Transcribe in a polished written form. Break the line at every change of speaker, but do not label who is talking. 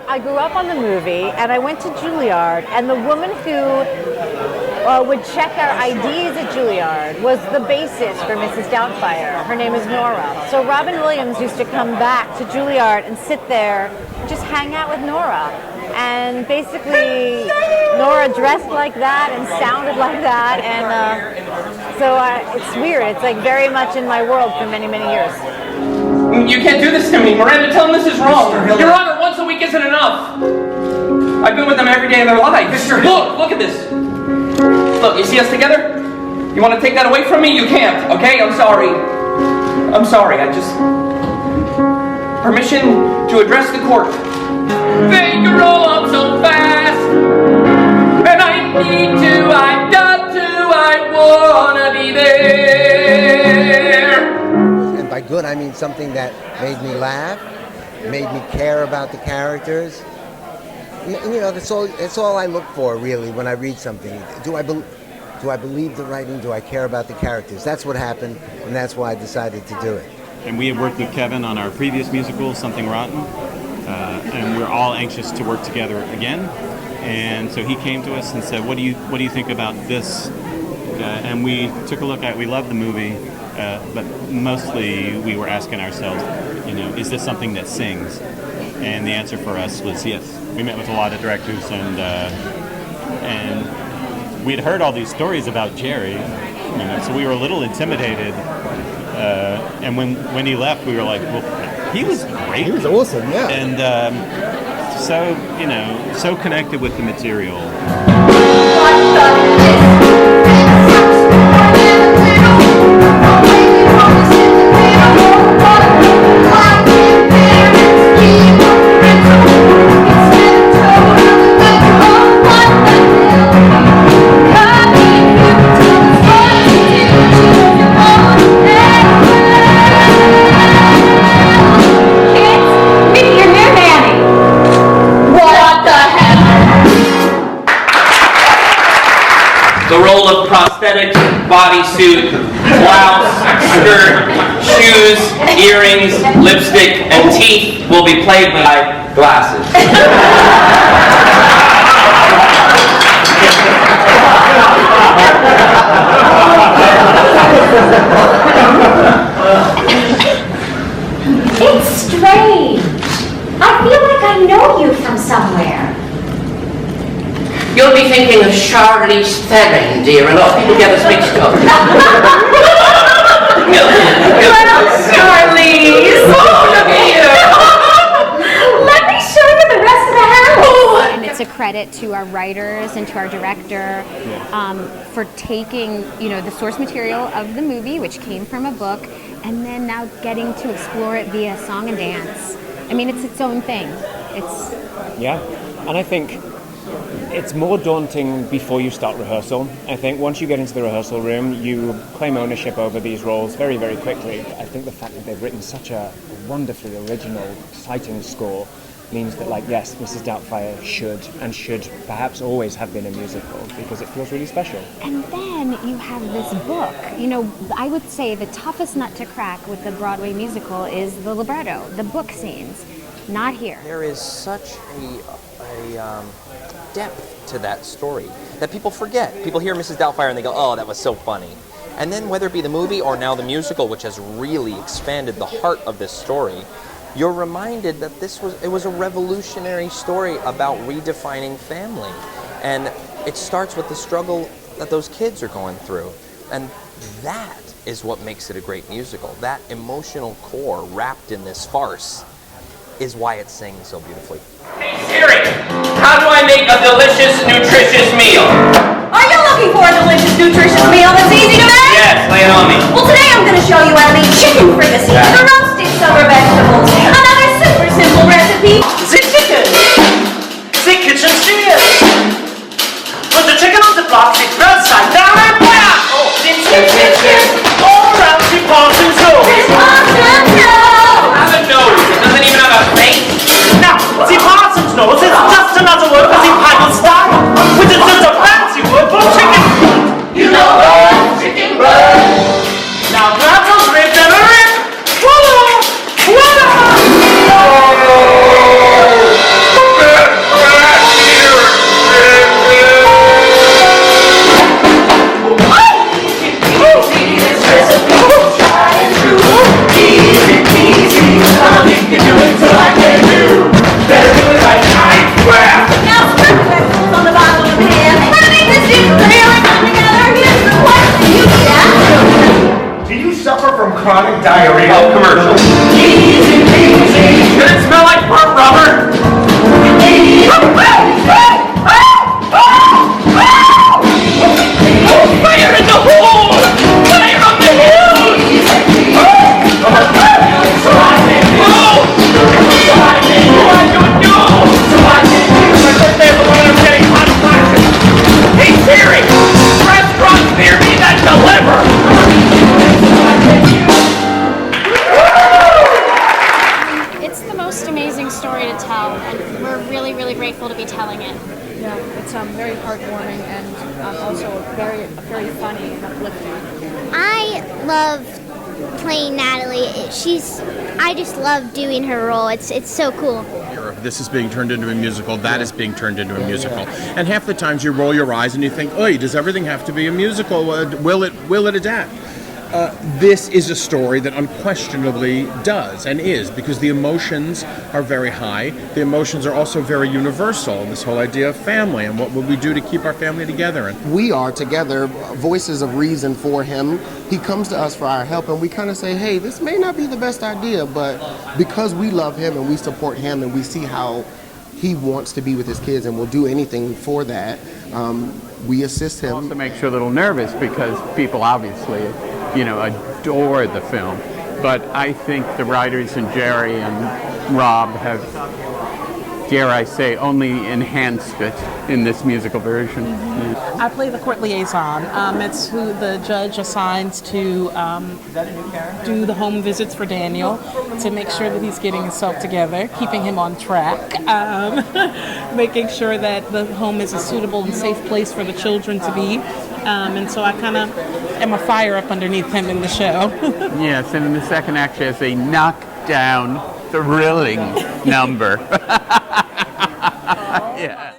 I grew up on the movie, and I went to Juilliard, and the woman who would check our IDs at Juilliard was the bassist for Mrs. Doubtfire. Her name is Nora. So Robin Williams used to come back to Juilliard and sit there, just hang out with Nora. And basically, Nora dressed like that and sounded like that, and it's weird. It's like very much in my world for many, many years.
You can't do this to me, Miranda. Tell them this is wrong. Your Honor, once a week isn't enough. I've been with them every day of their life. Look at this. Look, you see us together? You want to take that away from me? You can't, okay? I'm sorry. I just... Permission to address the court. They roll up so fast, and I need to, I've got to, I wanna be there.
And by good, I mean something that made me laugh, made me care about the characters. You know, that's all I look for, really, when I read something. Do I believe the writing? Do I care about the characters? That's what happened, and that's why I decided to do it.
And we had worked with Kevin on our previous musical, Something Rotten, and we're all anxious to work together again. And so he came to us and said, "What do you think about this?" And we took a look at it. We loved the movie, but mostly we were asking ourselves, is this something that sings? And the answer for us was yes. We met with a lot of directors, and we'd heard all these stories about Jerry, so we were a little intimidated. And when he left, we were like, well, he was great.
He was awesome, yeah.
And so connected with the material.
The role of prosthetic, bodysuit, blouse, skirt, shoes, earrings, lipstick, and teeth will be played by glasses.
It's strange. I feel like I know you from somewhere.
You'll be thinking of Charlize Theron, dear. A lot of people get us mixed up.
Little Charlize!
Oh, look at you!
Let me show you the rest of the house!
And it's a credit to our writers and to our director for taking, the source material of the movie, which came from a book, and then now getting to explore it via song and dance. I mean, it's its own thing.
Yeah, and I think it's more daunting before you start rehearsal. I think once you get into the rehearsal room, you claim ownership over these roles very, very quickly. I think the fact that they've written such a wonderfully original, exciting score means that, yes, Mrs. Doubtfire should perhaps always have been a musical, because it feels really special.
And then you have this book. I would say the toughest nut to crack with the Broadway musical is the libretto, the book scenes. Not here.
There is such a depth to that story that people forget. People hear Mrs. Doubtfire and they go, oh, that was so funny. And then whether it be the movie or now the musical, which has really expanded the heart of this story, you're reminded that it was a revolutionary story about redefining family. And it starts with the struggle that those kids are going through. And that is what makes it a great musical. That emotional core wrapped in this farce is why it sings so beautifully.
Hey Siri, how do I make a delicious, nutritious meal?
Are you looking for a delicious, nutritious meal that's easy to make?
Yes, lay it on me.
Well, today I'm going to show you how to make chicken fricassee, the roasted summer vegetables. Another super simple recipe.
The chicken! The kitchen cheers! Put the chicken on the block, sit upside down and wham! Oh, it's all around the Parsons Road.
Have a nose, it doesn't even have a face.
Now, the Parsons nose is just another word for the Bible style, which is just a fancy word for chicken. You know what? Chicken breast. Now grab those ribs and a rib. Woo!
most amazing story to tell, and we're really, really grateful to be telling it.
Yeah, it's very heartwarming and also very funny and uplifting.
I love playing Natalie. I just love doing her role. It's so cool.
This is being turned into a musical, that is being turned into a musical. And half the times you roll your eyes and you think, "Oy, does everything have to be a musical? Will it adapt?" This is a story that unquestionably does and is, because the emotions are very high. The emotions are also very universal. This whole idea of family and what will we do to keep our family together. And
we are together, voices of reason for him. He comes to us for our help, and we kind of say, hey, this may not be the best idea, but because we love him and we support him and we see how he wants to be with his kids and will do anything for that, we assist him.
Also makes you a little nervous because people obviously adore the film. But I think the writers and Jerry and Rob have, dare I say, only enhanced it in this musical version.
Mm-hmm. I play the court liaison. It's who the judge assigns to do the home visits for Daniel to make sure that he's getting himself together, keeping him on track, making sure that the home is a suitable and safe place for the children to be. And so I kind of am a fire up underneath him in the show.
Yes, and in the second act she has a knockdown, thrilling number. Yeah.